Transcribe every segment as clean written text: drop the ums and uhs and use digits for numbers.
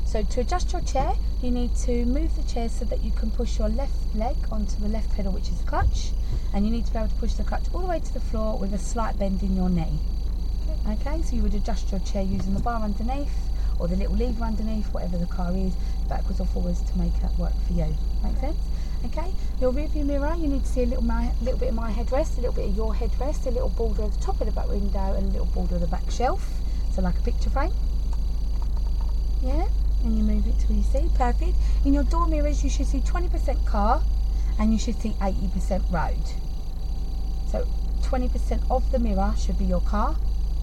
So to adjust your chair, you need to move the chair so that you can push your left leg onto the left pedal, which is the clutch, and you need to be able to push the clutch all the way to the floor with a slight bend in your knee. Okay, so you would adjust your chair using the bar underneath or the little lever underneath, whatever the car is, backwards or forwards to make that work for you. Make sense? Okay, your rear view mirror, you need to see a little bit of my headrest, a little bit of your headrest, a little border of the top of the back window and a little border of the back shelf, so like a picture frame. Yeah, and you move it till you see, perfect. In your door mirrors you should see 20% car and you should see 80% road. So 20% of the mirror should be your car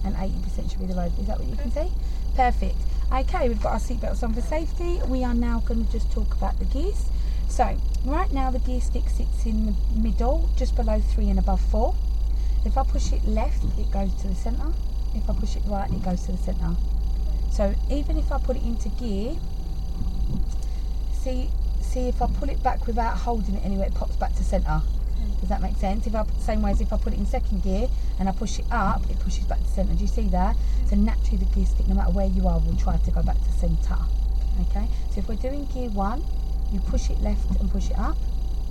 and 80% should be the road. Is that what you can see? Perfect. Okay, we've got our seatbelts on for safety. We are now going to just talk about the gears. So right now the gear stick sits in the middle, just below 3 and above 4. If I push it left, it goes to the centre. If I push it right, it goes to the centre. So even if I put it into gear, see if I pull it back without holding it anywhere, it pops back to centre. Does that make sense? Same way as if I put it in second gear and I push it up, it pushes back to centre. Do you see that? So naturally the gear stick, no matter where you are, will try to go back to centre. Okay? So if we're doing gear 1, you push it left and push it up.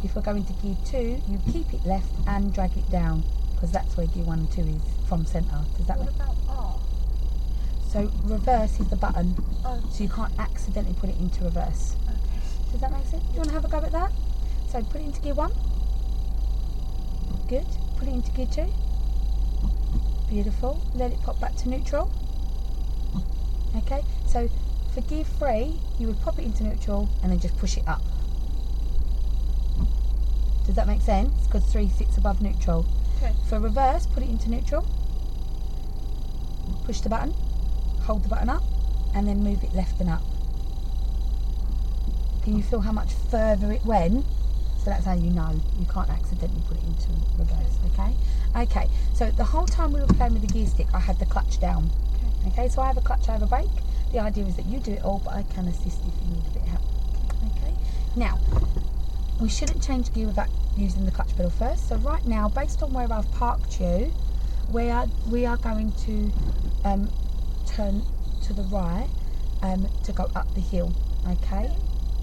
If we're going to gear 2, you keep it left and drag it down, because that's where gear 1 and 2 is, from centre. Does that What about R? So reverse is the button, Oh. so you can't accidentally put it into reverse. Okay. Does that make sense? Do you want to have a go at that? So put it into gear 1. Good. Put it into gear 2. Beautiful. Let it pop back to neutral. Okay, so for gear 3, you would pop it into neutral and then just push it up. Does that make sense? Because 3 sits above neutral. Okay. For reverse, put it into neutral. Push the button. Hold the button up and then move it left and up. Can you feel how much further it went? So that's how you know you can't accidentally put it into reverse. Okay? Okay, so the whole time we were playing with the gear stick, I had the clutch down. Okay, so I have a clutch, I have a brake. The idea is that you do it all, but I can assist if you need a bit of help. Okay, now we shouldn't change gear without using the clutch pedal first. So right now, based on where I've parked you, we are going to turn to the right to go up the hill. Okay,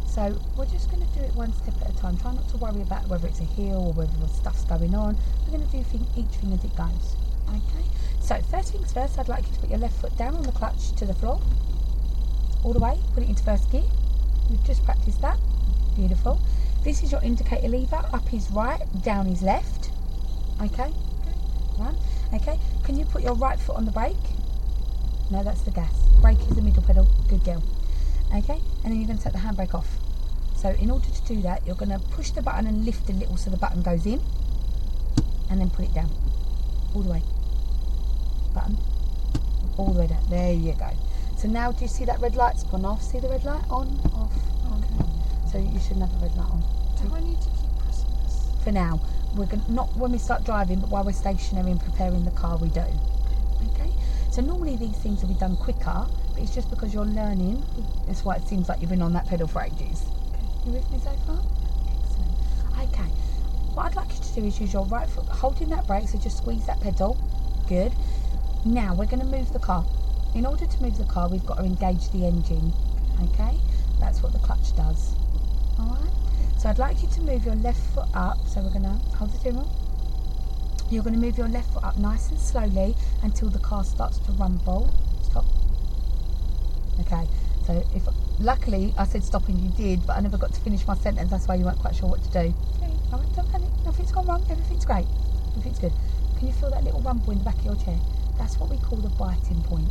so we're just going to do it one step at a time. Try not to worry about whether it's a hill or whether stuff's going on. We're going to do each thing as it goes. Okay, so first things first, I'd like you to put your left foot down on the clutch to the floor, all the way, put it into first gear. We've just practiced that. Beautiful. This is your indicator lever. Up is right, down is left. Okay, right. Okay, can you put your right foot on the brake? No, that's the gas. Brake is the middle pedal. Good girl. Okay, and then you're going to take the handbrake off. So in order to do that, you're going to push the button and lift a little so the button goes in, and then put it down. All the way. Button. All the way down. There you go. So now do you see that red light's gone off? See the red light? On, off, on. Okay. So you shouldn't have a red light on. Do I need to keep pressing this? For now. We're going not when we start driving, but while we're stationary and preparing the car, we do. Okay? So normally these things will be done quicker, but it's just because you're learning. That's why it seems like you've been on that pedal for ages. You with me so far? Excellent. Okay. What I'd like you to do is use your right foot holding that brake, so just squeeze that pedal. Good. Now we're going to move the car. In order to move the car, we've got to engage the engine. Okay? That's what the clutch does. Alright? So I'd like you to move your left foot up. So we're going to hold the steering wheel. You're going to move your left foot up nice and slowly until the car starts to rumble. Stop. Okay. So luckily I said stop and you did, but I never got to finish my sentence. That's why you weren't quite sure what to do. Okay. Alright, don't panic. Nothing's gone wrong. Everything's great. Everything's good. Can you feel that little rumble in the back of your chair? That's what we call the biting point.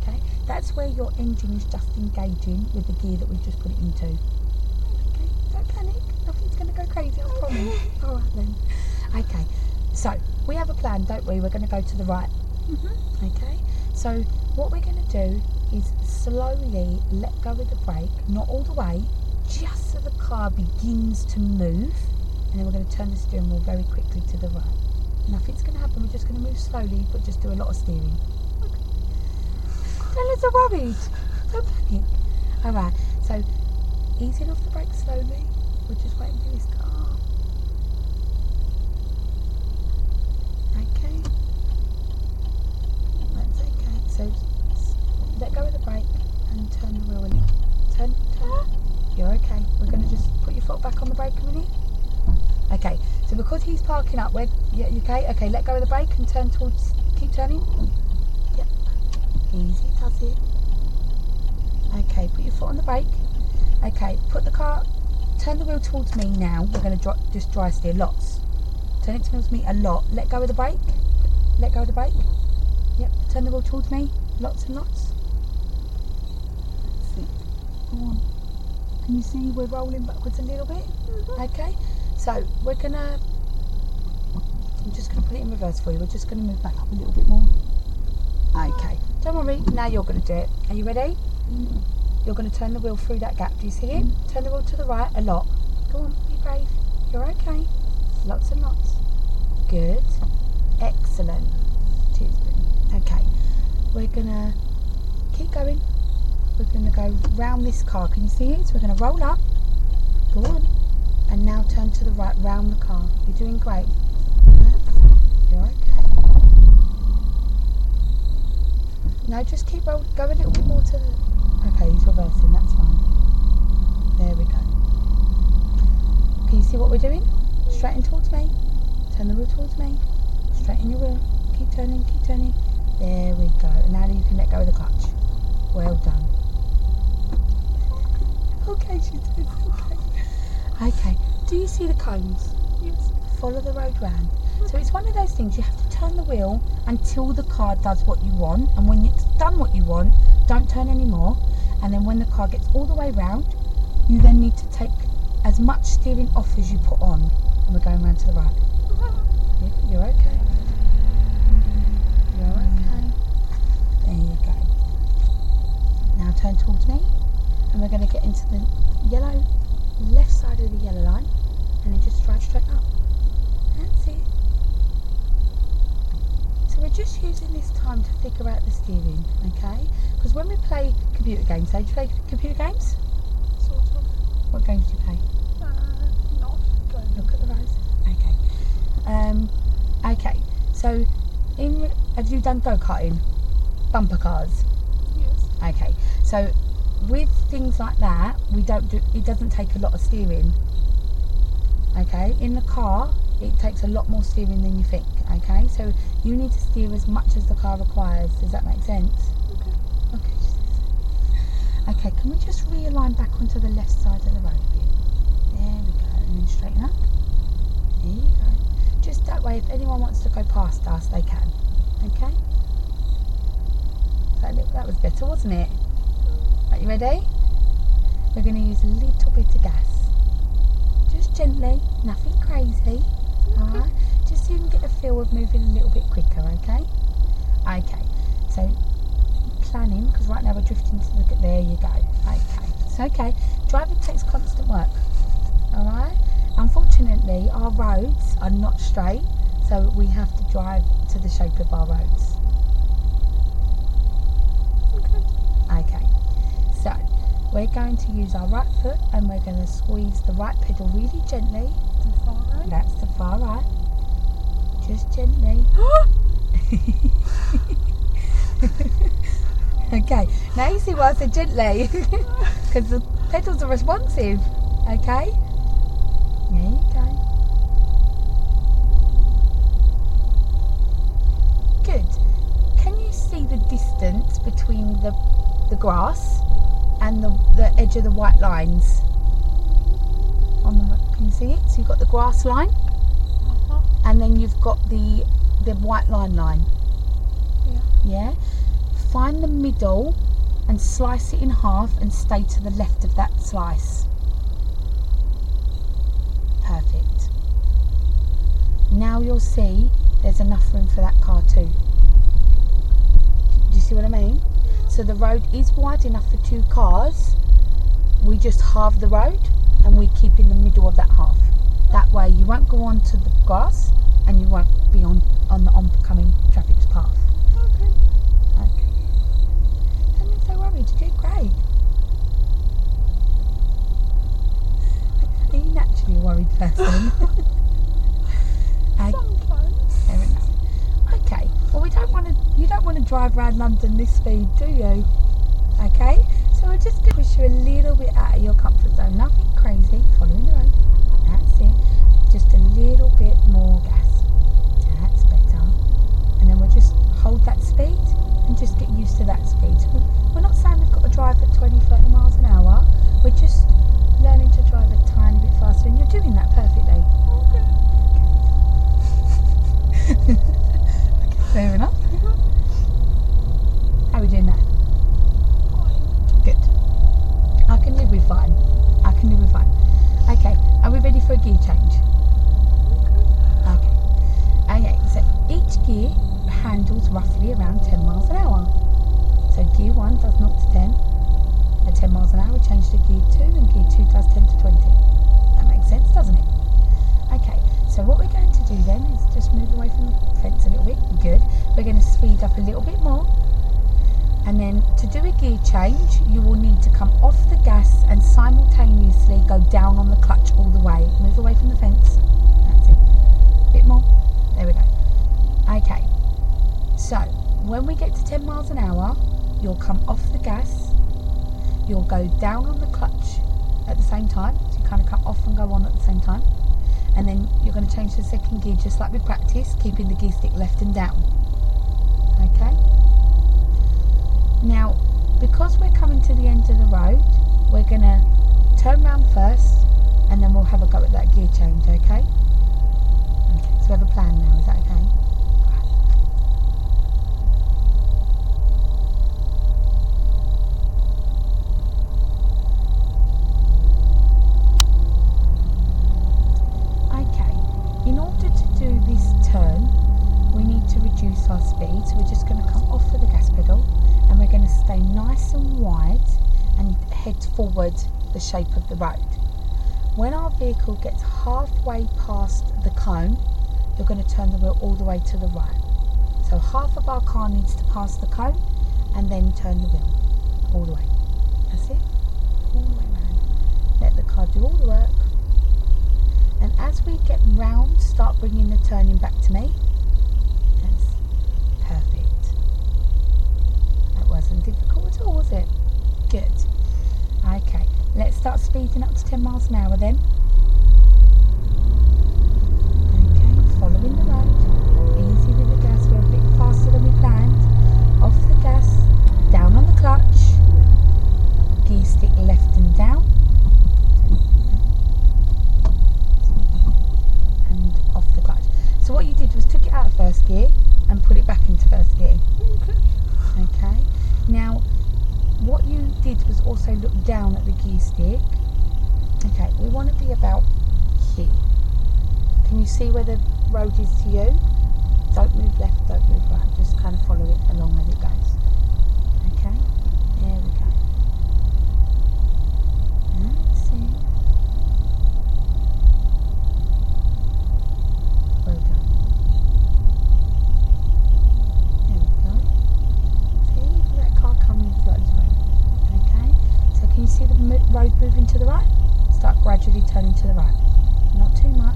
Okay? That's where your engine is just engaging with the gear that we've just put it into. Okay? Don't panic. Nothing's going to go crazy, I promise. Alright then. Okay. So, we have a plan, don't we? We're going to go to the right. Okay? So, what we're going to do is slowly let go of the brake, not all the way, just so the car begins to move, and then we're going to turn the steering wheel very quickly to the right. Nothing's going to happen, we're just going to move slowly, but just do a lot of steering. Okay. Don't look so worried. Don't panic. Alright, so easing off the brake slowly. We're just waiting for this car. Okay. That's okay. So let go of the brake and turn the wheel in. Okay, so because he's parking up, yeah, you okay? Okay, let go of the brake and turn towards, keep turning. Yep, easy does it. Okay, put your foot on the brake. Okay, turn the wheel towards me now. We're going to just dry steer lots. Turn it towards me a lot. Let go of the brake. Let go of the brake. Yep, turn the wheel towards me. Lots and lots. That's it. Go on. Can you see we're rolling backwards a little bit? Okay, so I'm just going to put it in reverse for you. We're just going to move back up a little bit more. Okay, don't worry, now you're going to do it. Are you ready? You're going to turn the wheel through that gap. Do you see it? Turn the wheel to the right a lot. Go on, be brave. You're okay. Lots and lots. Good. Excellent. Cheers, Boom. Okay, we're going to keep going. We're going to go round this car. Can you see it? So we're going to roll up. Go on. And now turn to the right, round the car. You're doing great. You're okay. No, just keep rolling. Go a little bit more to the... Okay, he's reversing. That's fine. There we go. Can you see what we're doing? Straighten towards me. Turn the wheel towards me. Straighten your wheel. Keep turning, keep turning. There we go. And now you can let go of the clutch. Well done. Okay, she's doing okay. Okay, do you see the cones? Yes. Follow the road round. So it's one of those things, you have to turn the wheel until the car does what you want, and when it's done what you want, don't turn anymore. And then when the car gets all the way round, you then need to take as much steering off as you put on. And we're going round to the right. You're okay. You're okay. There you go. Now turn towards me, and we're going to get into the yellow left side of the yellow line, and then just drive straight up. That's it. So we're just using this time to figure out the steering, okay? Because when we play computer games, do you play computer games? Sort of. What games do you play? Not good. Look at the rows. Okay. Okay. So, have you done go-karting? Bumper cars. Yes. Okay. So, with things like that, it doesn't take a lot of steering. Okay. In the car, it takes a lot more steering than you think. Okay. So you need to steer as much as the car requires. Does that make sense? Okay. Okay. Okay. Can we just realign back onto the left side of the road a bit? There we go. And then straighten up. There you go. Just that way, if anyone wants to go past us, they can. Okay. That was better, wasn't it? Are you ready? We're going to use a little bit of gas. Just gently, nothing crazy. Alright? Just so you can get a feel of moving a little bit quicker, okay? Okay, so planning, because right now we're drifting to the... There you go. Okay, it's okay. Driving takes constant work. Alright? Unfortunately, our roads are not straight, so we have to drive to the shape of our roads. Okay, so we're going to use our right foot and we're going to squeeze the right pedal really gently. The far right. That's the far right. Just gently. Okay, now you see why I said gently, because the pedals are responsive. Okay, there you go. Good. Can you see the distance between the grass and the edge of the white lines? Can you see it? So you've got the grass line, and then you've got the white line. Yeah. Find the middle and slice it in half and stay to the left of that slice. Perfect. Now you'll see there's enough room for that car too. Do you see what I mean? So the road is wide enough for two cars. We just halve the road and we keep in the middle of that half. That way you won't go onto the grass and you won't be on the oncoming traffic's path. Okay. Okay. Don't be so worried, you did great. Are you naturally a worried person? Sometimes. Fair enough. Okay. Well, you don't want to drive around London this speed, do you? Okay. So we're just going to push you a little bit out of your comfort zone. Nothing crazy. Following the road. That's it. Just a change. Okay, so each gear handles roughly around 10 miles an hour. So gear 1 does 0 to 10. At 10 miles an hour, we change to gear 2, and gear 2 does 10 to 20. That makes sense, doesn't it? Okay, so what we're going to do then is just move away from the fence a little bit. Good. We're going to speed up a little bit more. And then to do a gear change, you will need to come off the gas and simultaneously go down on the clutch all the way. Move away from the fence. That's it. A bit more. There we go. Okay. So, when we get to 10 miles an hour, you'll come off the gas. You'll go down on the clutch at the same time. So you kind of come off and go on at the same time. And then you're going to change to the second gear just like we practiced, keeping the gear stick left and down. Okay? Now, because we're coming to the end of the road, we're going to turn round first and then we'll have a go at that gear change, okay? Okay, so we have a plan now, is that okay? Okay, in order to do this turn, we need to reduce our speed, so we're just going to come off of the gas pedal and we're going to stay nice and wide and head forward the shape of the road. When our vehicle gets halfway past the cone, you're going to turn the wheel all the way to the right. So half of our car needs to pass the cone and then turn the wheel all the way. That's it. All the way around. Let the car do all the work. And as we get round, start bringing the turning back to me. That's perfect. That wasn't difficult at all, was it? Good. Okay, let's start speeding up to 10 miles an hour then. Okay, following the road. Easy with the gas, we're a bit faster than we planned. Off the gas, down on the clutch. Gear stick left and down. And off the clutch. So what you did was took it out of first gear and put it back into first gear. Okay. Now, what you did was also look down at the gear stick. Okay, we want to be about here. Can you see where the road is to you? Don't move left, don't move right. Just kind of follow it along as it goes. Okay, there we go. That's it. Well done. There we go. See, that car coming flows away. Okay, so can you see the road moving to the right? Start gradually turning to the right. Not too much.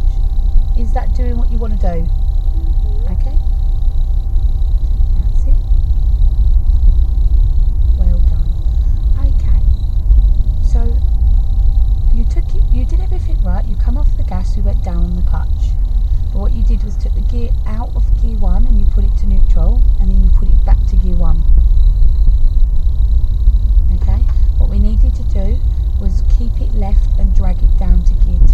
Is that doing what you want to do? Okay. That's it. Well done. Okay. So you did everything right. You come off the gas, you went down on the clutch. But what you did was took the gear out of gear 1 and you put it to neutral, and then you put it back to gear 1. Okay? What we needed to do was keep it left and drag it down to gear 2.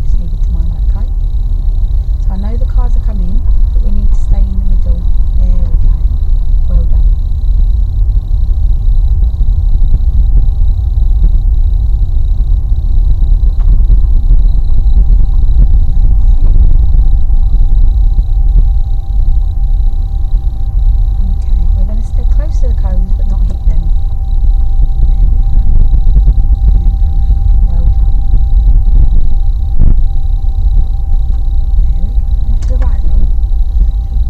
Just needed to mind that, okay? So I know the cars are coming, but we need to stay in the middle. There we go. Well done. To the cones but not hit them. There we go. And then go round. Well done. There we go. To the right a little.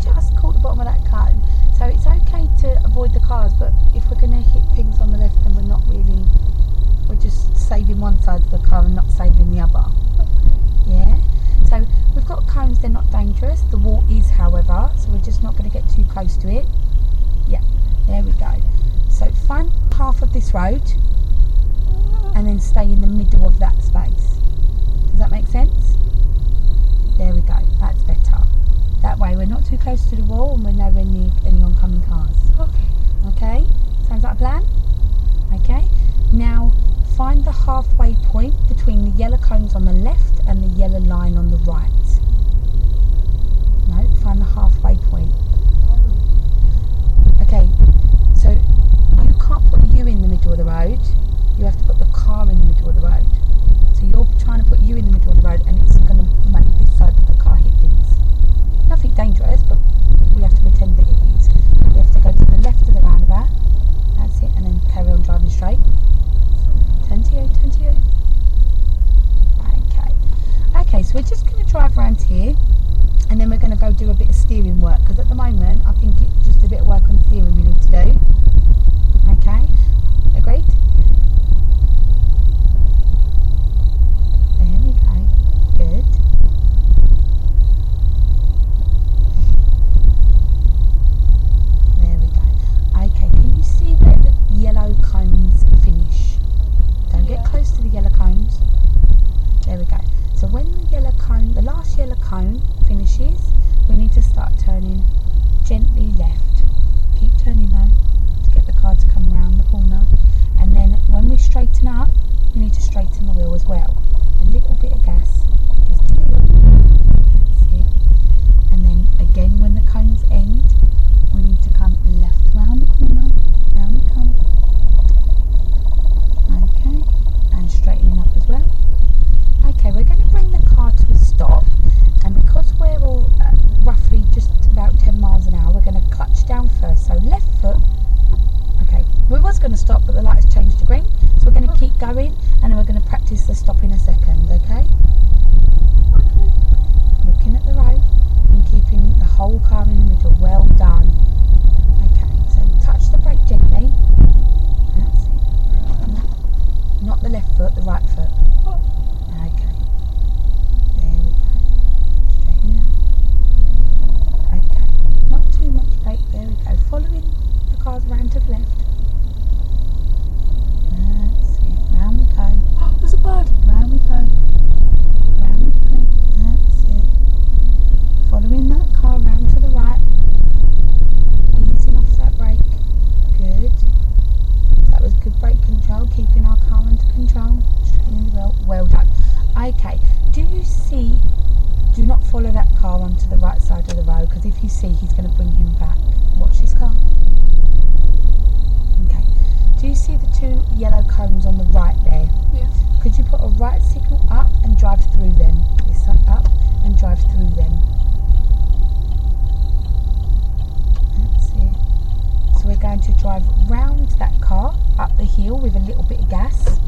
Just caught the bottom of that cone. So it's okay to avoid the cars, but if we're going to hit things on the left, then we're just saving one side of the car and not saving the other. Yeah. So we've got cones, they're not dangerous. The wall is, however, so we're just not going to get too close to it. Yeah. There we go. So find half of this road and then stay in the middle of that space. Does that make sense? There we go. That's better. That way we're not too close to the wall and we're nowhere near any oncoming cars. Okay. Okay? Sounds like a plan? Okay. Now find the halfway point between the yellow cones on the left and the yellow line on the right. No, find the halfway point. Okay, so you can't put you in the middle of the road, you have to put the car in the middle of the road. So you're trying to round here, and then we're going to go do a bit of steering work, because at the moment I think it's just a bit of work on the steering we need to do. Okay, agreed? There we go, good. There we go. Okay, can you see where the yellow cones finish? Don't get close to the yellow cones. There we go. So when the yellow cone, the last yellow cone finishes, we need to start turning gently left. Keep turning though, to get the car to come round the corner. And then when we straighten up, we need to straighten the wheel as well. A little bit of gas, just a little. That's it. And then again, when the cones end, we need to come left round the corner. Round we come. Okay, and straightening up as well. Okay, we're going to bring the car to a stop, and because we're all roughly just about 10 miles an hour, we're going to clutch down first. So left foot. Okay, we was going to stop, but the lights changed to green, so we're going to keep going, and then we're going to practice the stop in a second. Okay? Looking at the road and keeping the whole car in the middle. Well done. Okay, so touch the brake gently. That's it. Not the left foot, the right foot. Okay. There we go. Straighten out. Okay. Not too much brake. There we go. Following the cars around to the left. That's it. Round we go. Oh, there's a bird. Round we go. Round we go. That's it. Following that car round to the right. Easing off that brake. Good. That was good brake control. Keeping our car under control. Straightening the wheel. Well done. Okay, do you see, do not follow that car onto the right side of the road, because if you see, he's going to bring him back. Watch this car. Okay, do you see the two yellow cones on the right there? Yes. Could you put a right signal up and drive through them? This up and drive through them. That's it. So we're going to drive round that car, up the hill with a little bit of gas.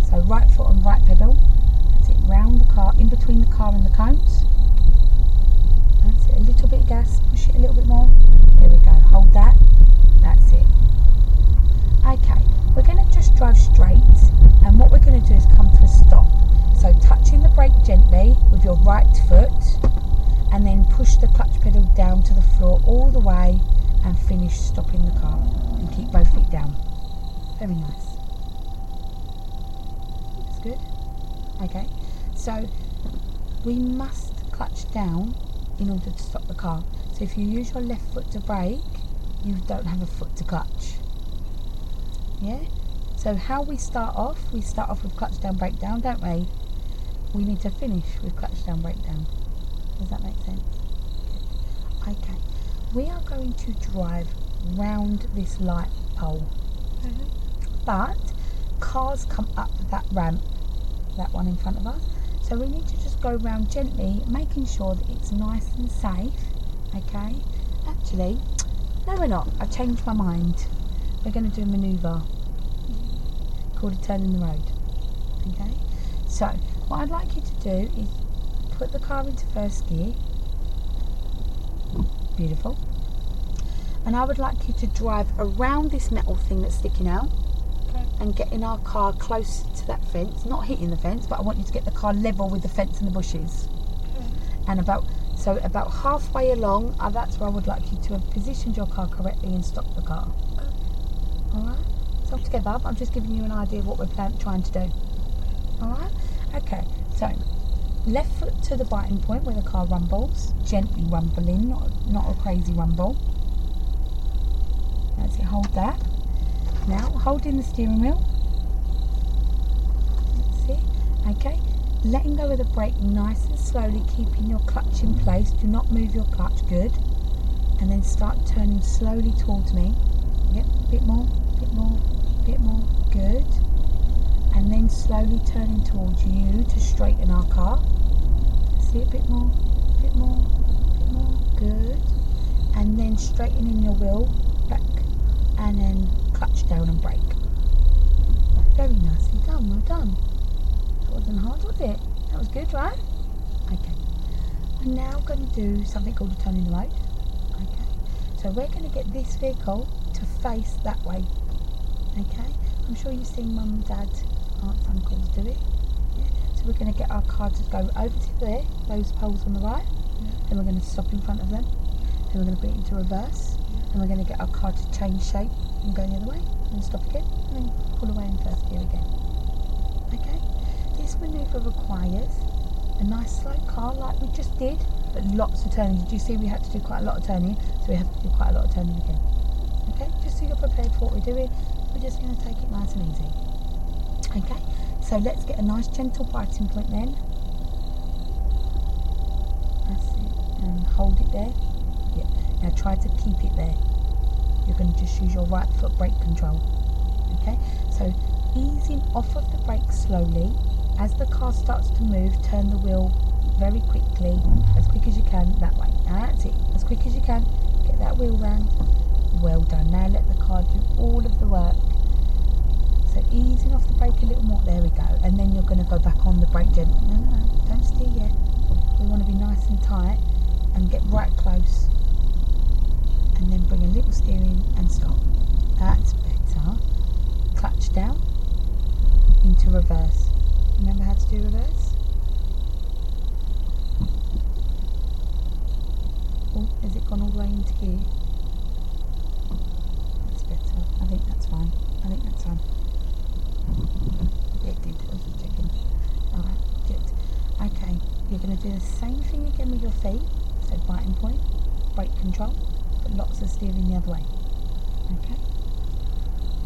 So right foot on right pedal. That's it, round the car, in between the car and the cones. That's it, a little bit of gas, push it a little bit more. There we go, hold that. That's it. Okay, we're going to just drive straight, and what we're going to do is come to a stop. So touching the brake gently with your right foot, and then push the clutch pedal down to the floor all the way, and finish stopping the car. And keep both feet down. Very nice. That's good. Okay, so we must clutch down in order to stop the car. So if you use your left foot to brake, you don't have a foot to clutch. Yeah? So how we start off with clutch down, brake down, don't we? We need to finish with clutch down, brake down. Does that make sense? Good. Okay, we are going to drive round this light pole. But cars come up that ramp, that one in front of us, so we need to just go round gently, making sure that it's nice and safe. Okay, actually no, we're not, I've changed my mind. We're going to do a manoeuvre called a turn in the road. Okay, so what I'd like you to do is put the car into first gear. Beautiful. And I would like you to drive around this metal thing that's sticking out. Okay. And getting our car close to that fence, not hitting the fence, but I want you to get the car level with the fence and the bushes. Okay. And about halfway along, that's where I would like you to have positioned your car correctly and stopped the car. Alright? So together, I'm just giving you an idea of what we're trying to do. Alright? Okay, so left foot to the biting point where the car rumbles, gently rumbling, not a crazy rumble. That's it, hold that. Now, holding the steering wheel. That's it. Okay. Letting go of the brake nice and slowly, keeping your clutch in place. Do not move your clutch. Good. And then start turning slowly towards me. Yep. Bit more. Bit more. Bit more. Good. And then slowly turning towards you to straighten our car. See it. Bit more. Bit more. Bit more. Good. And then straightening your wheel back. And then clutch down and brake. Very nicely done, well done. That wasn't hard, was it? That was good, right? Okay. We're now going to do something called a turn in the road. Okay, so we're going to get this vehicle to face that way. Okay, I'm sure you've seen mum, dad, aunts, uncles do it. Yeah. So we're going to get our car to go over to there, those poles on the right. Then we're going to stop in front of them. Then we're going to put it into reverse. And we're going to get our car to change shape and go the other way. And stop again. And then pull away in first gear again. Okay? This manoeuvre requires a nice slow car like we just did, but lots of turning. Did you see we had to do quite a lot of turning? So we have to do quite a lot of turning again. Okay? Just so you're prepared for what we're doing. We're just going to take it nice and easy. Okay? So let's get a nice gentle biting point then. That's it. And hold it there. Yeah. Now try to keep it there. You're going to just use your right foot brake control. Okay? So easing off of the brake slowly. As the car starts to move, turn the wheel very quickly, as quick as you can, that way. That's it. As quick as you can. Get that wheel round. Well done. Now let the car do all of the work. So easing off the brake a little more. There we go. And then you're going to go back on the brake gently. No, don't steer yet. We want to be nice and tight and get right close. And then bring a little steering and stop. That's better. Clutch down into reverse. Remember how to do reverse? Oh, has it gone all the way into gear? That's better. I think that's fine. I think that's fine. Yeah, it did. I was just checking. Alright, good. Okay, you're going to do the same thing again with your feet. So biting point, brake control, but lots of steering the other way. Okay?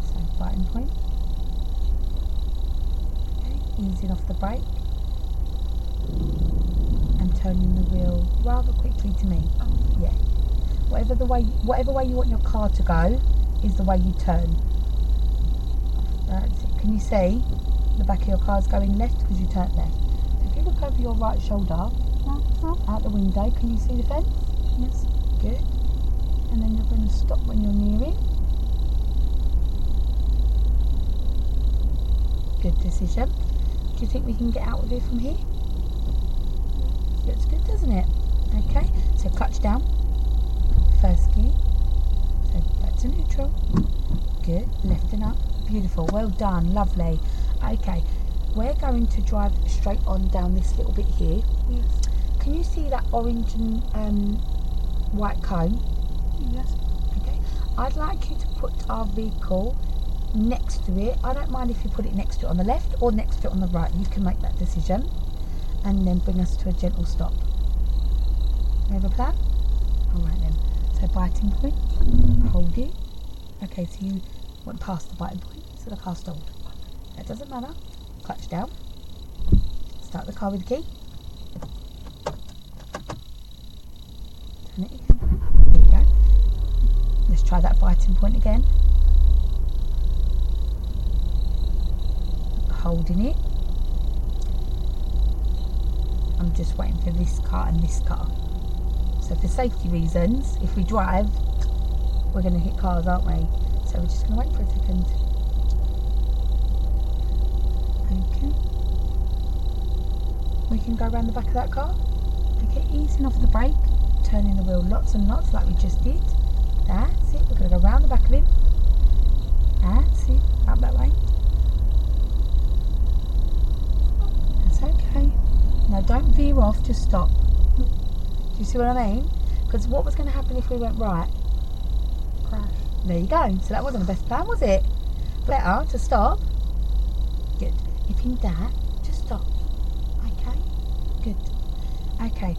So biting point. Okay, easing off the brake. And turning the wheel rather quickly to me. Yeah. Whatever way you want your car to go is the way you turn. That's it. Can you see the back of your car is going left because you turned left? So if you look over your right shoulder out the window, can you see the fence? Yes. Good. And then you're going to stop when you're near it. Good decision. Do you think we can get out of here from here? Looks good, doesn't it? Okay, so clutch down, first gear, so back to neutral, good, left and up, beautiful, well done, lovely. Okay, we're going to drive straight on down this little bit here. Yes. Can you see that orange and white cone? Yes. Okay, I'd like you to put our vehicle next to it. I don't mind if you put it next to it on the left or next to it on the right, you can make that decision. And then bring us to a gentle stop. You have a plan? Alright then. So biting point, hold it. Okay, so you went past the biting point, so the car stalled. That doesn't matter. Clutch down. Start the car with the key. Turn it again. There you go. Let's try that biting point again. Holding it. I'm just waiting for this car and this car. So for safety reasons, if we drive, we're going to hit cars, aren't we? So we're just going to wait for a second. Okay. We can go around the back of that car. Okay, easing off the brake, turning the wheel lots and lots like we just did. That's it. We're going to go around the back of him. That's it. Up that way. That's okay. Now don't veer off, just stop. Do you see what I mean? Because what was going to happen if we went right? Crash. There you go. So that wasn't the best plan, was it? Better to stop. Good. If in doubt, just stop. Okay? Good. Okay.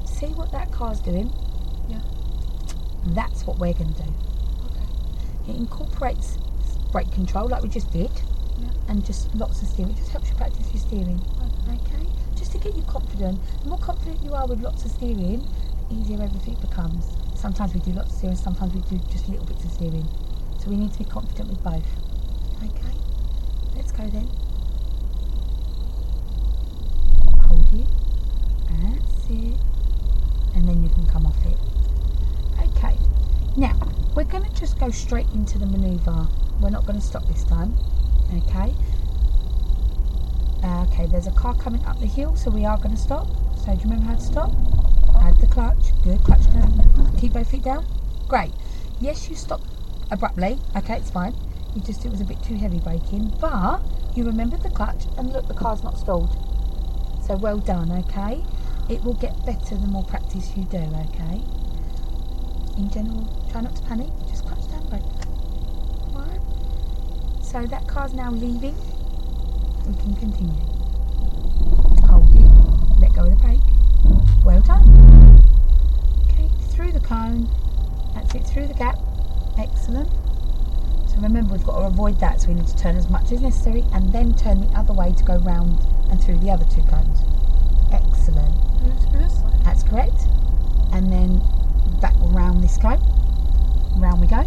See what that car's doing? Yeah. That's what we're going to do. Okay. It incorporates brake control like we just did. Yeah. And just lots of steering. It just helps you practice your steering. Okay? Just to get you confident. The more confident you are with lots of steering, the easier everything becomes. Sometimes we do lots of steering, sometimes we do just little bits of steering. So we need to be confident with both. Okay? Let's go then. Hold it. That's it. And then you can come off it. Okay. Now, we're going to just go straight into the manoeuvre. We're not going to stop this time. Okay. Okay, there's a car coming up the hill, so we are going to stop. So So do you remember how to stop? Add the clutch. Good. Clutch down. Keep both feet down. Great. Yes, you stop abruptly. Okay, it's fine. It was a bit too heavy braking, but you remembered the clutch, and look, the car's not stalled. So well done. Okay. It will get better the more practice you do. Okay. In general, try not to panic. Just clutch down, brake. Right. So that car's now leaving. We can continue. Hold it. Let go of the brake. Well done. Okay, through the cone. That's it, through the gap. Excellent. So remember, we've got to avoid that, so we need to turn as much as necessary and then turn the other way to go round and through the other two cones. Excellent. Through this side. That's correct. And then back round this cone. Round we go.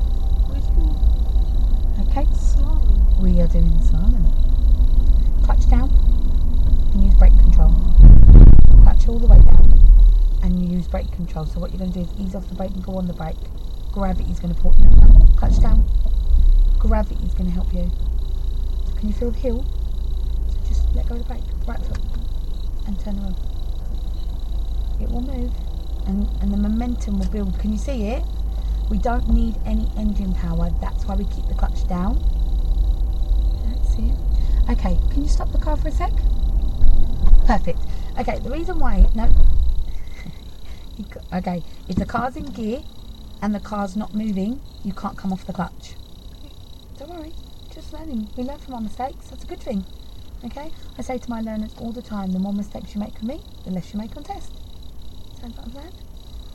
Okay. Slalom. We are doing the slalom. Clutch down and use brake control. Clutch all the way down and you use brake control. So what you're going to do is ease off the brake and go on the brake. Gravity is going to pull. Clutch down. Gravity is going to help you. Can you feel the heel? So just let go of the brake. Right foot and turn around. It will move and the momentum will build. Can you see it? We don't need any engine power. That's why we keep the clutch down. That's it. Okay, can you stop the car for a sec? Perfect. Okay, the reason why, okay, if the car's in gear and the car's not moving, you can't come off the clutch. Don't worry, just learning. We learn from our mistakes, that's a good thing. Okay, I say to my learners all the time, the more mistakes you make with me, the less you make on test. Sounds like a plan?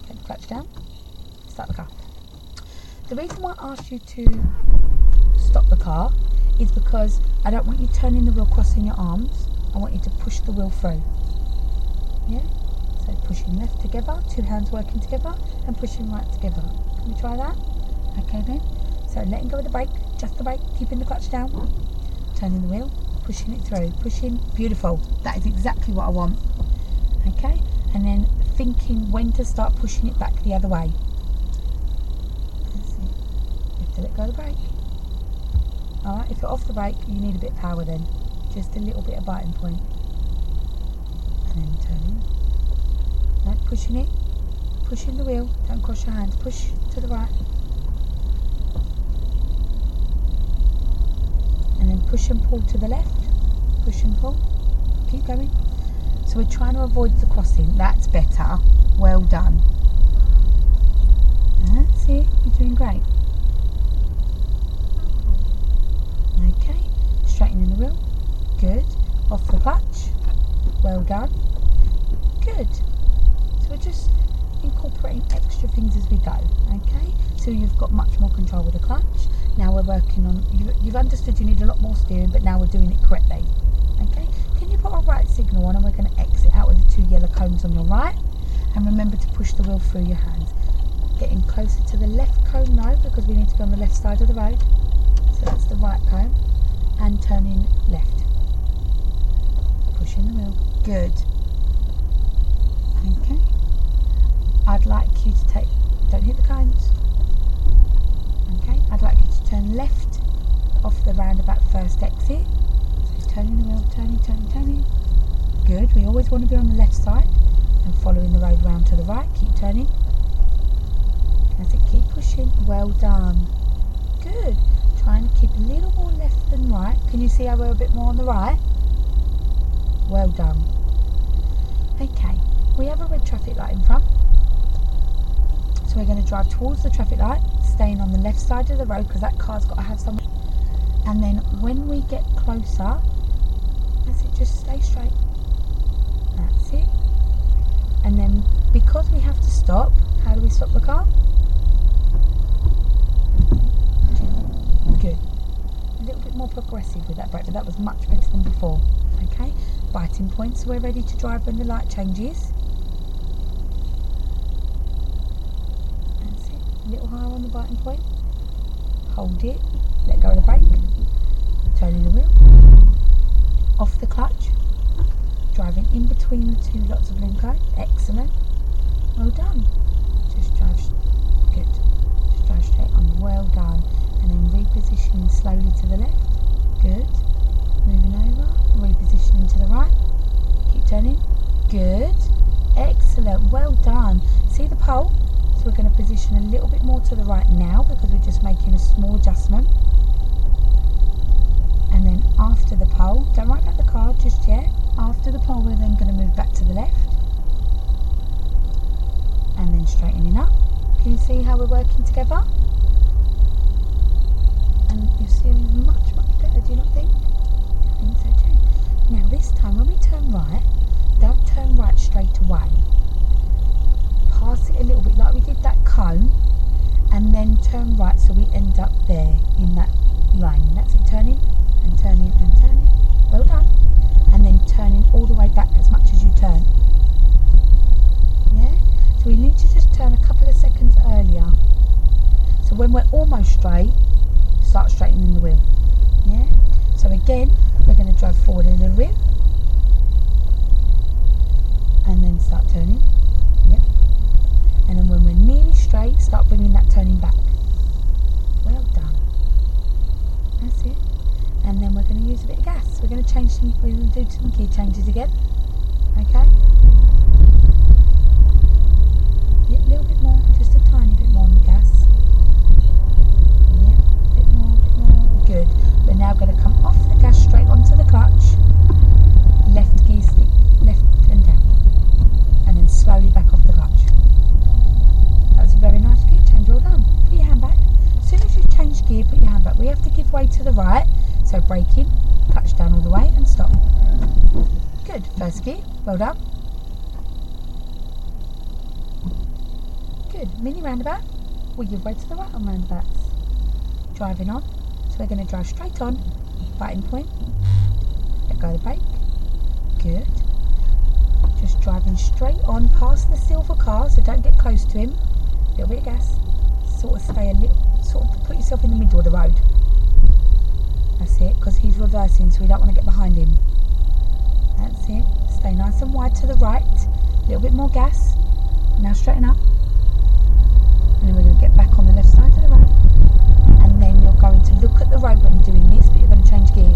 Okay, the clutch down, start the car. The reason why I asked you to stop the car is because I don't want you turning the wheel, crossing your arms. I want you to push the wheel through. Yeah? So pushing left together, two hands working together, and pushing right together. Can we try that? Okay then. So letting go of the brake, just the brake, keeping the clutch down, turning the wheel, pushing it through, pushing. Beautiful. That is exactly what I want. Okay? And then thinking when to start pushing it back the other way. That's it. You have to let go of the brake. Alright, if you're off the brake, you need a bit of power then. Just a little bit of biting point. And then turning. No, pushing it. Pushing the wheel. Don't cross your hands. Push to the right. And then push and pull to the left. Push and pull. Keep going. So we're trying to avoid the crossing. That's better. Well done. That's it. You're doing great. Okay. Straightening the wheel. Good. Off the clutch. Well done. Good. So we're just incorporating extra things as we go. Okay. So you've got much more control with the clutch. Now we're working on, you've understood you need a lot more steering, but now we're doing it correctly. Okay. Can you put a right signal on, and we're going to exit out with the two yellow cones on your right. And remember to push the wheel through your hands. Getting closer to the left cone now, because we need to be on the left side of the road. So that's the right cone. And turning left. Pushing the wheel. Good. Okay. I'd like you to take, don't hit the cones. Okay. I'd like you to turn left off the roundabout first exit. So turning the wheel, turning. Good. We always want to be on the left side and following the road round to the right. Keep turning. As it keep pushing. Well done. Good. Trying to keep a little more left than right. Can you see how we're a bit more on the right? Well done. Okay, we have a red traffic light in front. So we're going to drive towards the traffic light, staying on the left side of the road because that car's got to have some. And then when we get closer, that's it, just stay straight. That's it. And then because we have to stop, how do we stop the car? Good. A little bit more progressive with that brake, but that was much better than before. Okay, biting point, so we're ready to drive when the light changes. That's it. A little higher on the biting point. Hold it. Let go of the brake. Turning the wheel. Off the clutch. Driving in between the two lots of Limco. Excellent. Well done. Just drive. Good. Just drive straight on. Well done. And then repositioning slowly to the left. Good. Moving over. Repositioning to the right. Keep turning. Good. a little bit more to the right now because we're just making a small adjustment. And then after the pole, don't worry about the car just yet. After the pole, we're then going to move back to the left. And then straightening up. Can you see how we're working together? And your steering is much, much better, do you not think? I think so too. Now this time when we turn right, don't turn right straight away. Pass it a little bit like we did that cone, and then turn right so we end up there in that lane. That's it, turning and turning and turning. Well done. And then turning all the way back as much as you turn. Yeah? So we need to just turn a couple of seconds earlier. So when we're almost straight, start straightening the wheel. Yeah? So again, we're going to drive forward a little bit. And then start turning. Yep. And then when we're nearly straight, start bringing that turning back. Well done. That's it. And then we're going to use a bit of gas. We're going to change some, we're going to do some key changes again. Okay? Yep, a little bit more, just a tiny bit more on the gas. Yep, a bit more. Good. We're now going to come off the gas straight onto the clutch. Left gear stick, left and down. And then slowly back off the clutch. That's a very nice gear change, well done. Put your hand back. As soon as you change gear, put your hand back. We have to give way to the right, so braking, clutch down all the way and stop. Good, first gear, well done. Good, mini roundabout, we give way to the right on roundabouts. Driving on, so we're going to drive straight on, biting point, let go of the brake, good. Just driving straight on past the silver car, so don't get close to him. A little bit of gas. Sort of stay a little, sort of put yourself in the middle of the road. That's it, because he's reversing, so we don't want to get behind him. That's it. Stay nice and wide to the right. A little bit more gas. Now straighten up. And then we're going to get back on the left side of the road. And then you're going to look at the road when you're doing this, but you're going to change gear.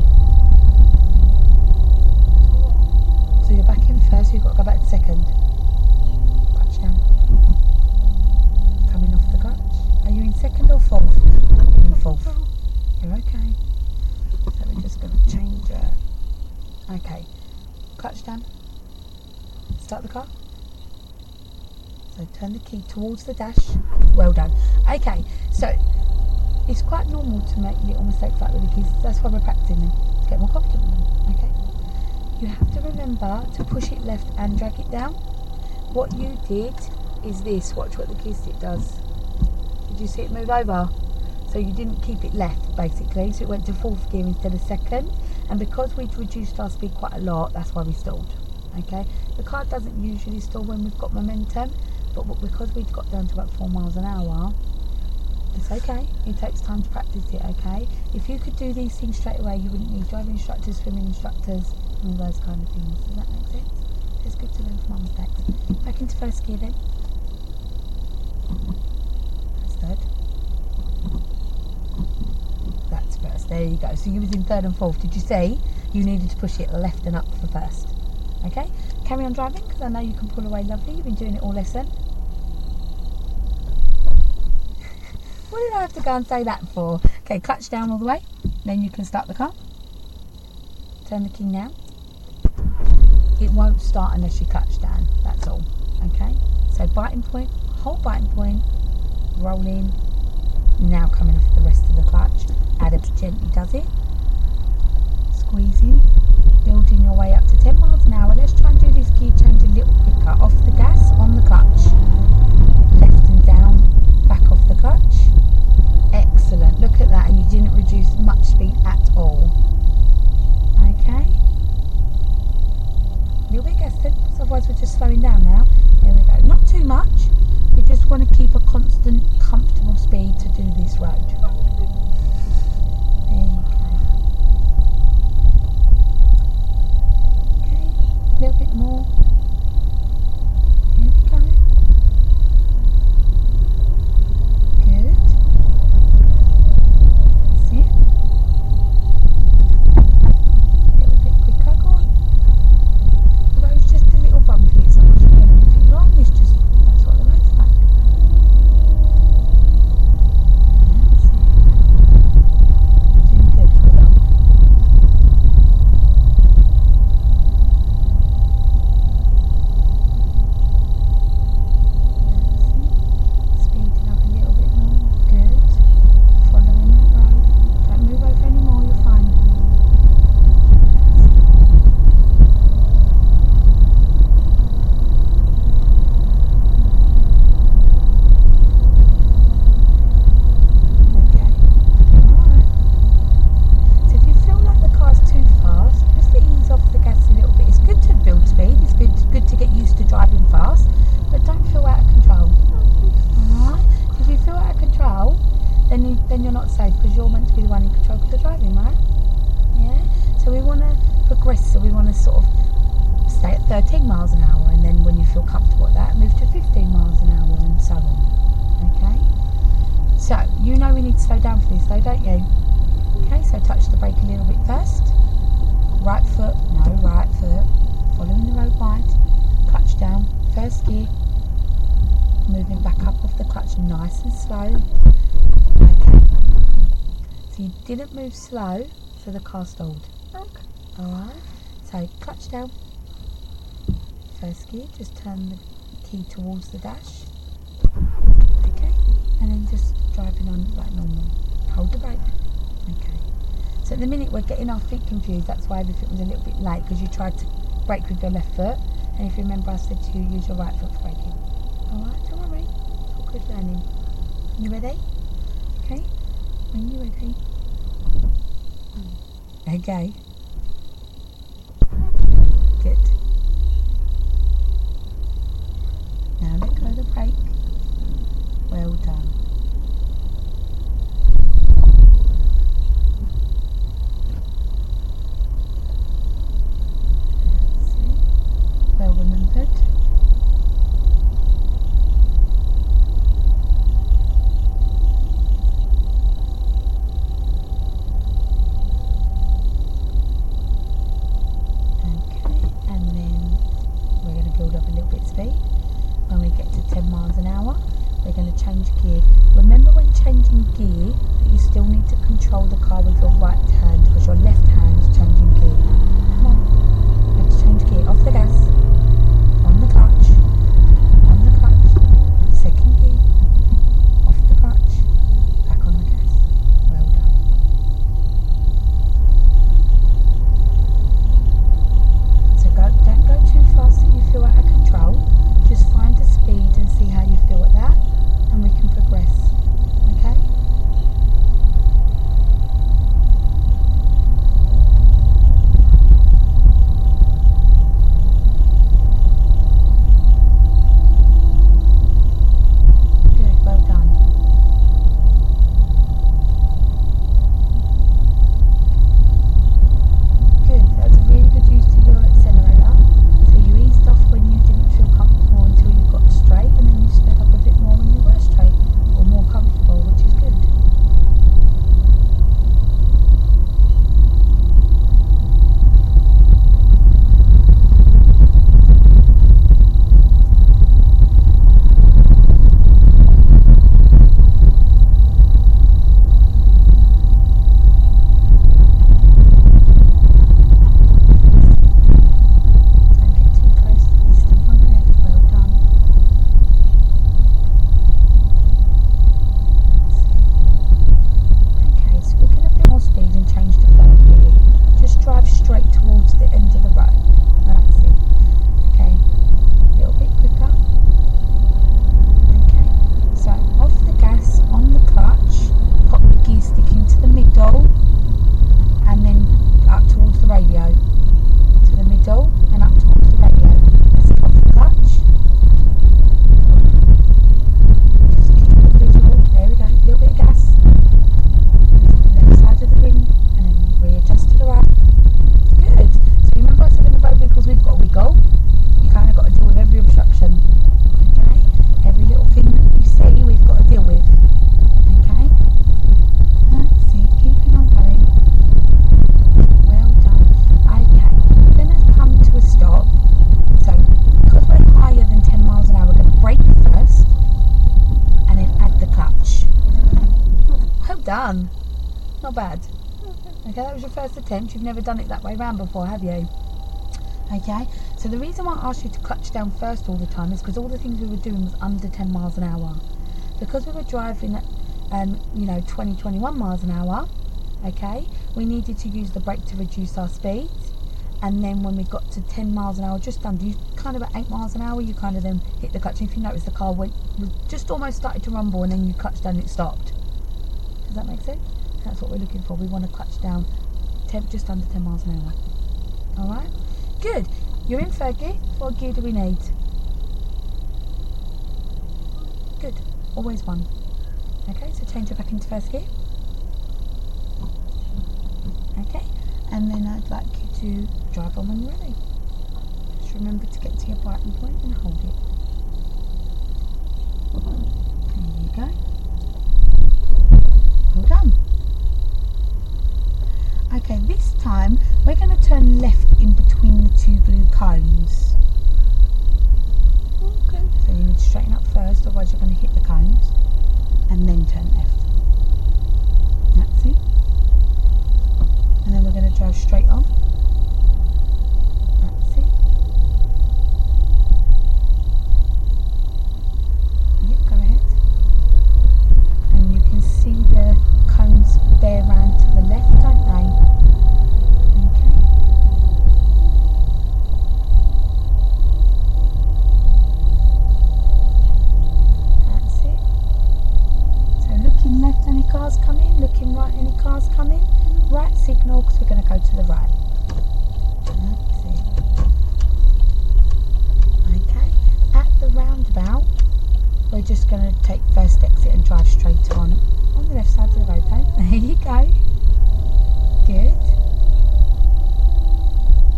So you're back in first, so you've got to go back to second. Clutch down. Coming off the clutch. Are you in second or fourth? You're in fourth. You're okay. So we're just going to change okay. Clutch down. Start the car. So turn the key towards the dash. Well done. Okay, so it's quite normal to make little mistakes like with the keys. That's why we're practicing them, to get more confident with them. Okay. You have to remember to push it left and drag it down. What you did is this. Watch what the key stick does. Did you see it move over? So you didn't keep it left, basically. So it went to fourth gear instead of second. And because we'd reduced our speed quite a lot, that's why we stalled. Okay. The car doesn't usually stall when we've got momentum, but because we'd got down to about 4 miles an hour, it's okay. It takes time to practice it. Okay. If you could do these things straight away, you wouldn't need driving instructors, swimming instructors, and all those kind of things. Does that make sense? It's good to learn from our mistakes. Back into first gear then. That's third. That's first. There you go. So you was in third and fourth. Did you see? You needed to push it left and up for first. Okay. Carry on driving because I know you can pull away lovely. You've been doing it all lesson. What did I have to go and say that for? Okay. Clutch down all the way. Then you can start the car. Turn the key now. It won't start unless you clutch down. That's all. Okay. So biting point. Hold biting point. Rolling. Now coming off the rest of the clutch. Adam gently does it. Squeezing. Building your way up to 10 miles an hour. Let's try and do this gear change a little quicker. Off the gas, on the clutch. Left and down. Back off the clutch. Excellent. Look at that. And you didn't reduce much speed at all. Okay. A little bit of gas then, because otherwise we're just slowing down now. There we go. Not too much. We just want to keep a constant, comfortable speed to do this road. There you go. Okay, a little bit more. Here we go. Good. That's it. A little bit quicker, go on. The road's just a little bumpy, it's not doing anything wrong, it's just, that's what the road's like. the driving, right? Yeah. So we want to progress. So we want to sort of stay at 13 miles an hour, and then when you feel comfortable at that, move to 15 miles an hour, and so on. Okay. So you know we need to slow down for this, though, don't you? Okay. So touch the brake a little bit first. Right foot, no, right foot. Following the road wide. Clutch down. First gear. Moving back up off the clutch, nice and slow. Okay. So you didn't move slow, so the car stalled. Okay. Alright. So clutch down. First gear, just turn the key towards the dash. Okay. And then just driving on like normal. Hold the brake. Okay. So at the minute we're getting our feet confused, that's why everything was a little bit late, because you tried to brake with your left foot, and if you remember I said to you, use your right foot for braking. Alright, don't worry, it's all good learning. You ready? Okay, when you're ready. Okay. Good. Now let go of the brake. Well done. Well remembered. Okay, and then we're going to build up a little bit of speed. When we get to 10 miles an hour, we're going to change gear. Remember when changing gear that you still need to control the car with your right hand, because your left hand's changing gear. Come on, we have to change gear. Off the gas. On the clutch, second gear, off the clutch, back on the gas. Well done. So don't go too fast that you feel out of control. Just find the speed and see how you feel at that, and we can progress. Okay? Done. Not bad. Okay, that was your first attempt. You've never done it that way round before, have you? Okay, so the reason why I asked you to clutch down first all the time is because all the things we were doing was under 10 miles an hour. Because we were driving at 20, 21 miles an hour, okay, we needed to use the brake to reduce our speed. And then when we got to 10 miles an hour, just under, you kind of at 8 miles an hour, you kind of then hit the clutch. And if you notice, the car was just almost started to rumble, and then you clutched down and it stopped. Does that make sense? That's what we're looking for. We want to clutch down just under 10 miles an hour. Alright? Good. You're in third gear. What gear do we need? Good. Always one. Okay, so change it back into first gear. and then I'd like you to drive on when you're ready. Just remember to get to your biting point and hold it. There you go. Well done. Okay, this time we're going to turn left in between the two blue cones. Okay. So you need to straighten up first, otherwise you're going to hit the cones, and then turn left. That's it. And then we're going to drive straight on. That's it. Yep, go ahead. And you can see the cones bear round to the left, don't they? Okay. That's it. So looking left, any cars come in? Looking right, any cars come in? Right signal, because we're going to go to the right. That's it. Okay. At the roundabout, we're just going to take first exit and drive straight on the left side of the road though. There you go. Good.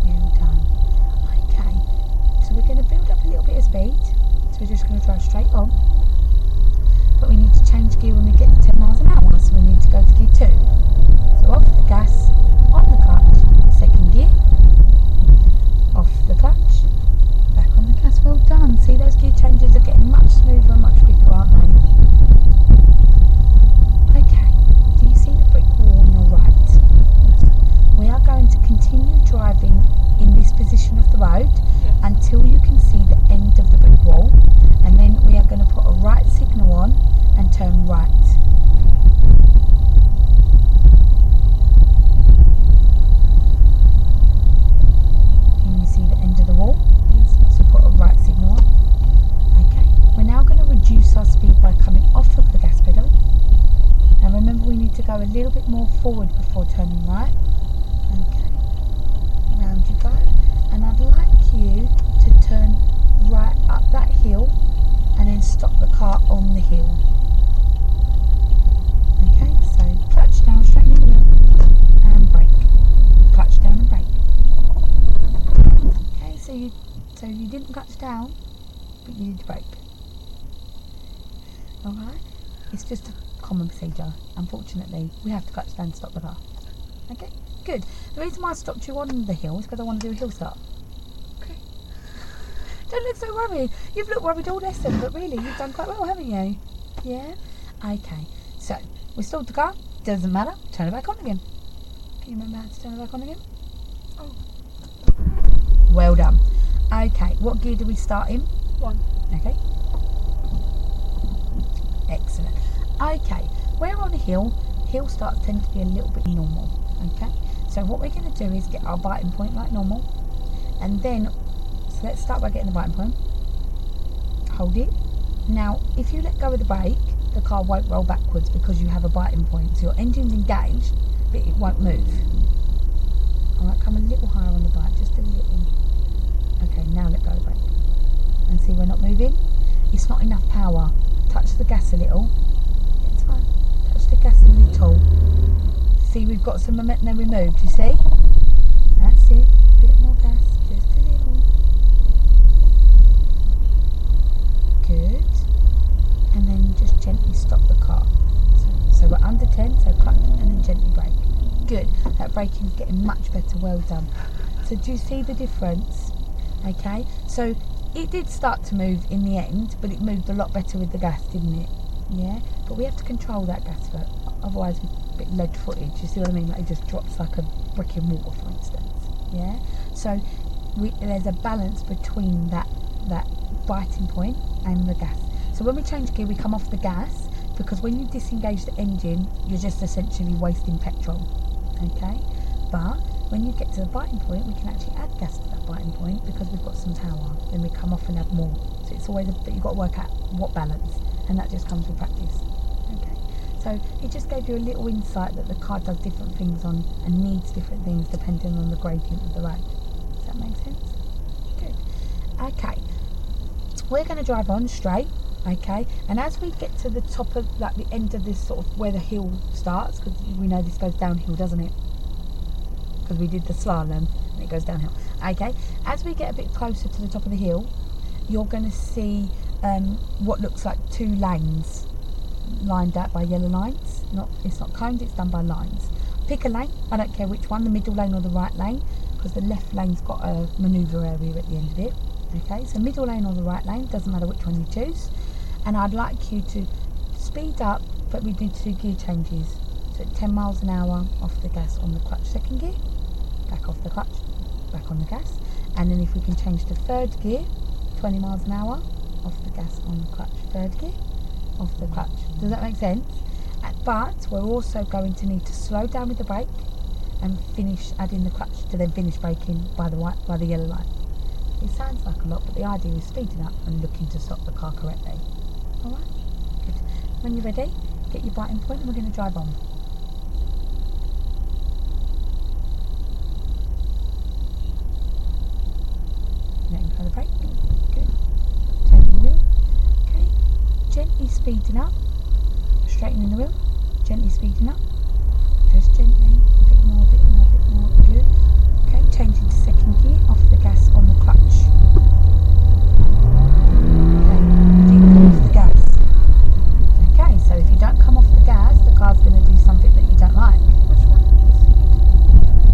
Well done. Okay, so we're going to build up a little bit of speed. So we're just going to drive straight on. But we need to change gear when we get to 10 miles an hour. So we need to go to gear 2. So off the gas, on the clutch, second gear. Off the clutch, back on the gas. Well done. See, those gear changes are getting much smoother and much quicker, aren't they? Okay, do you see the brick wall on your right? We are going to continue driving in this position of the road until you can see the end of the brick wall, and then we are going to put a right signal on and turn right. Can you see the end of the wall? Yes. So put a right signal on. Okay, we're now going to reduce our speed by coming off of the gas pedal. Now remember, we need to go a little bit more forward before turning right. Okay, round you go, and I'd like you to turn right up that hill and then stop the car on the hill. Okay, so clutch down, straighten the wheel, and brake. Clutch down and brake. Okay, so you didn't clutch down, but you did brake. Alright, it's just a common procedure. Unfortunately, we have to clutch down to stop the car. Okay, good. The reason why I stopped you on the hill is because I want to do a hill start. Okay. Don't look so worried. You've looked worried all lesson, but really, you've done quite well, haven't you? Yeah? Okay, so we stalled the car. Doesn't matter. Turn it back on again. Can you remember how to turn it back on again? Oh. Well done. Okay, what gear do we start in? 1. Okay. Excellent. Okay, we're on a hill. Hill starts tend to be a little bit normal. Okay, so what we're going to do is get our biting point like normal, and then, so let's start by getting the biting point. Hold it. Now, if you let go of the brake, the car won't roll backwards because you have a biting point. So your engine's engaged, but it won't move. Alright, come a little higher on the bike, just a little. Okay, now let go of the brake. And see, we're not moving. It's not enough power. Touch the gas a little. Yeah, it's fine. Touch the gas a little. See, we've got some momentum, then we moved, you see? That's it. A bit more gas, just a little. Good. And then just gently stop the car. So we're under 10, so clutch and then gently brake. Good. That braking's getting much better. Well done. So do you see the difference? Okay. So it did start to move in the end, but it moved a lot better with the gas, didn't it? Yeah. But we have to control that gas foot. Otherwise, we're a bit lead-footed. You see what I mean? Like it just drops like a brick in water, for instance. Yeah. So there's a balance between that biting point and the gas. So when we change gear, we come off the gas, because when you disengage the engine, you're just essentially wasting petrol. Okay. But when you get to the biting point, we can actually add gas to that biting point because we've got some power. Then we come off and add more. So it's always you've got to work out what balance, and that just comes with practice. Okay. So it just gave you a little insight that the car does different things on and needs different things depending on the gradient of the road. Does that make sense? Good. Okay. We're going to drive on straight. Okay, and as we get to the top of like the end of this sort of where the hill starts, because we know this goes downhill, doesn't it? because we did the slalom and it goes downhill. Okay, as we get a bit closer to the top of the hill, you're going to see what looks like 2 lanes lined out by yellow lines. It's not cones, it's done by lines. Pick a lane, I don't care which one, the middle lane or the right lane, because the left lane's got a manoeuvre area at the end of it. Okay, so middle lane or the right lane, doesn't matter which one you choose. And I'd like you to speed up, but we do 2 gear changes. So 10 miles an hour off the gas on the clutch 2nd gear, back off the clutch, back on the gas. And then if we can change to 3rd gear, 20 miles an hour off the gas on the clutch 3rd gear, off the clutch. Does that make sense? But we're also going to need to slow down with the brake and finish adding the clutch to then finish braking by the yellow line. It sounds like a lot, but the idea is speeding up and looking to stop the car correctly. Alright? Good. When you're ready, get your biting point and we're going to drive on. Letting go of the brake. Good. Turning the wheel. Okay. Gently speeding up. Straightening the wheel. Gently speeding up. Just gently. A bit more, a bit more, a bit more. Good. Okay. Changing to 2nd gear. Off the gas on the clutch. Okay. Decrease the gas. Okay. So if you don't come off the gas, the car's going to do something that you don't like. Which one?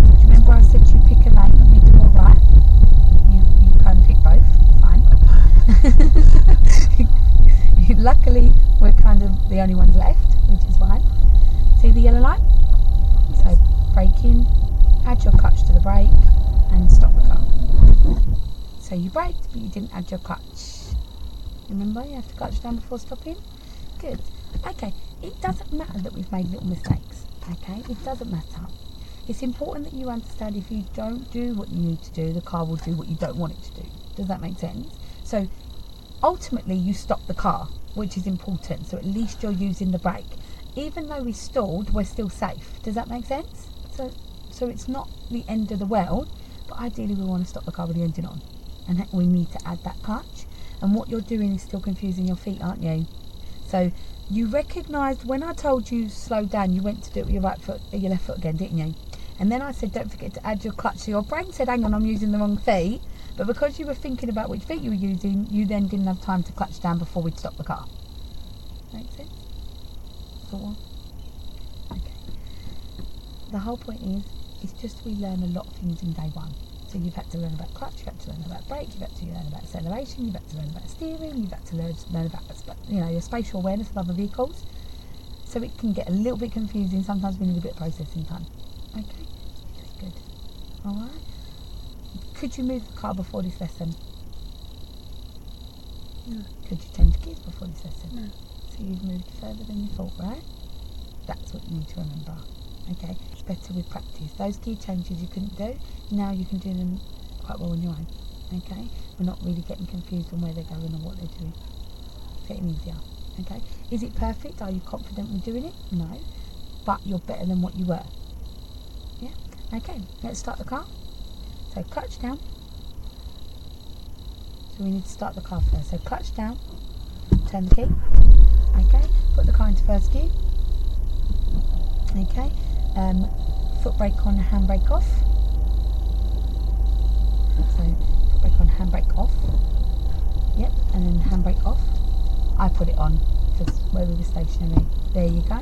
Do you remember I said you pick a lane, middle or right? You kind of pick both. Fine. Luckily, we're kind of the only ones left, which is fine. See the yellow light? Yes. So brake in, add your clutch to the brake, and stop the car. So you braked, but you didn't add your clutch. Remember, you have to clutch down before stopping. Good. Okay. It doesn't matter that we've made little mistakes. Okay. It doesn't matter. It's important that you understand if you don't do what you need to do, the car will do what you don't want it to do. Does that make sense? So ultimately you stop the car, which is important. So at least you're using the brake. Even though we stalled, we're still safe. Does that make sense? So it's not the end of the world, but ideally we want to stop the car with the engine on. And we need to add that clutch. And what you're doing is still confusing your feet, aren't you? So you recognised when I told you slow down, you went to do it with your right foot, your left foot again, didn't you? And then I said, don't forget to add your clutch. So your brain said, hang on, I'm using the wrong feet. But because you were thinking about which feet you were using, you then didn't have time to clutch down before we'd stop the car. Make sense? Sort of. Okay. The whole point is, it's just we learn a lot of things in day one. So you've had to learn about clutch, you've had to learn about brake, you've had to learn about acceleration, you've had to learn about steering, you've had to learn about your spatial awareness of other vehicles. So it can get a little bit confusing. Sometimes we need a bit of processing time. Okay, good. Alright. Could you move the car before this lesson? No. Could you change gears before this lesson? No. So you've moved further than you thought, right? That's what you need to remember. Okay, it's better with practice. Those gear changes you couldn't do, now you can do them quite well on your own. Okay, we're not really getting confused on where they're going or what they're doing. It's getting easier. Okay, is it perfect? Are you confident with doing it? No, but you're better than what you were. Yeah. Okay, let's start the car. So clutch down. So we need to start the car first. So clutch down, turn the key. Okay, put the car into 1st gear. Okay, foot brake on, handbrake off. So foot brake on, handbrake off. Yep, and then handbrake off. I put it on just where we were stationary. There you go.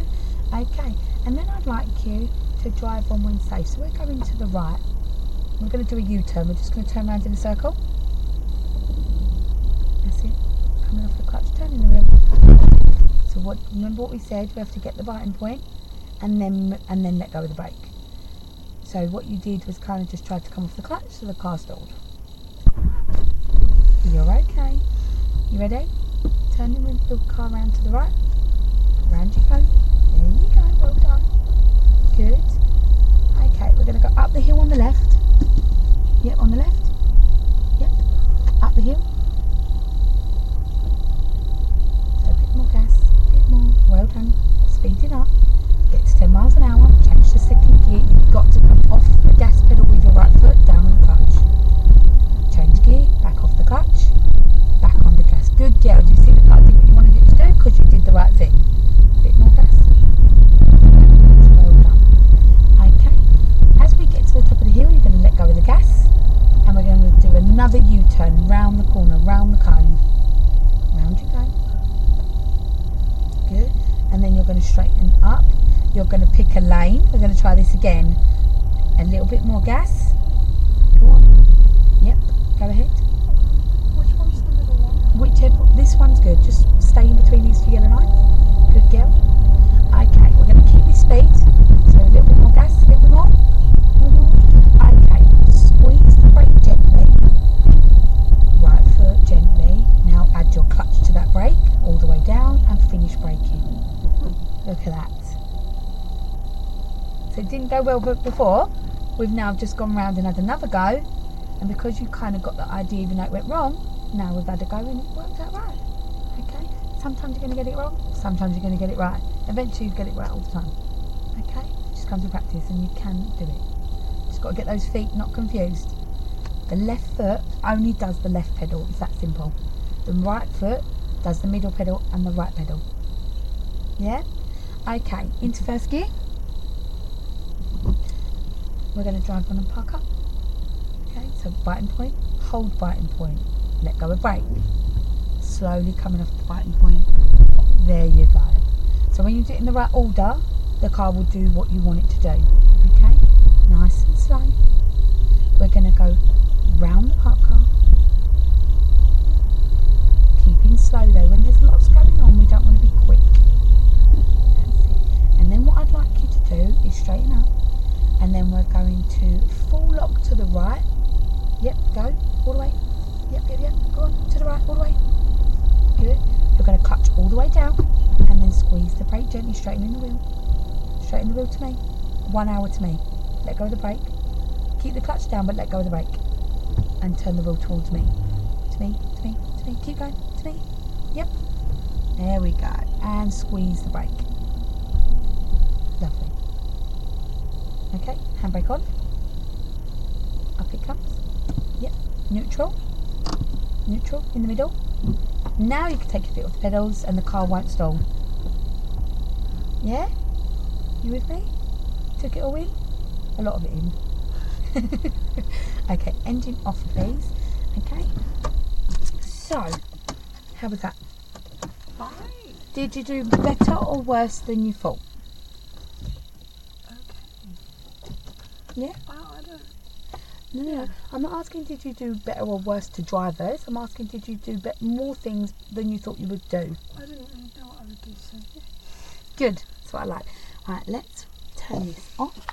Okay, and then I'd like you to drive on when safe. So we're going to the right. We're going to do a U-turn. We're just going to turn around in a circle. That's it. Coming off the clutch, turning the wheel. So remember what we said? We have to get the biting point and then let go of the brake. So what you did was kind of just tried to come off the clutch, so the car stalled. You're okay. You ready? Turning the car around to the right. Round you go. There you go. Well done. Good. Okay, we're going to go up the hill on the left. Yep, on the left. Yep. Up the hill. So a bit more gas. A bit more. Well done. Speed it up. Get to 10 miles an hour. Change to 2nd gear. You've got to come off the gas pedal with your right foot, down on the clutch. Change gear. Back off the clutch. Back on the gas. Good girl. Do you see the car did what you wanted it to do? Because you did the right thing. A bit more gas. Well done. straighten up. You're going to pick a lane. We're going to try this again. A little bit more gas. Go on. Yep, go ahead. Which one's the middle one? Whichever, this one's good. Just stay in between these two yellow lines. Good girl. Okay, we're going to keep this speed. So a little bit more gas, a little bit more. Okay, squeeze the brake gently. Right foot gently. Now add your clutch to that brake all the way down and finish braking. Look at that. So it didn't go well before. We've now just gone round and had another go. And because you kind of got the idea even though it went wrong, now we've had a go and it worked out right. Okay? Sometimes you're going to get it wrong, sometimes you're going to get it right. Eventually you get it right all the time. Okay? Just comes with practice and you can do it. Just got to get those feet not confused. The left foot only does the left pedal, it's that simple. The right foot does the middle pedal and the right pedal. Yeah? Okay, into first gear. We're going to drive on and park up. Okay, so biting point, hold biting point, let go of brake. Slowly coming off the biting point. There you go. So when you do it in the right order, the car will do what you want it to do. Okay, nice and slow. We're going to go round the park car. Keeping slow though. When there's lots going on, we don't want to be quick. That's it. And then what I'd like you to do is straighten up. And then we're going to full lock to the right. Yep, go all the way. Yep. Go on to the right, all the way. Good. You're going to clutch all the way down and then squeeze the brake gently, straightening the wheel. Straighten the wheel to me. 1 hour to me. Let go of the brake. Keep the clutch down, but let go of the brake. And turn the wheel towards me. To me. Keep going. To me. Yep. There we go. And squeeze the brake. Lovely. Okay, handbrake on. Up it comes. Yep. Neutral in the middle. Now you can take your foot off the pedals and the car won't stall. Yeah? You with me? Took it all in? A lot of it in. Okay, engine off please. Okay. So, how was that? Fine. Did you do better or worse than you thought? Okay. Yeah? I don't. No. I'm not asking did you do better or worse to drivers. I'm asking did you do more things than you thought you would do. I didn't really know what I would do, so yeah. Good. That's what I like. Right, let's turn this off.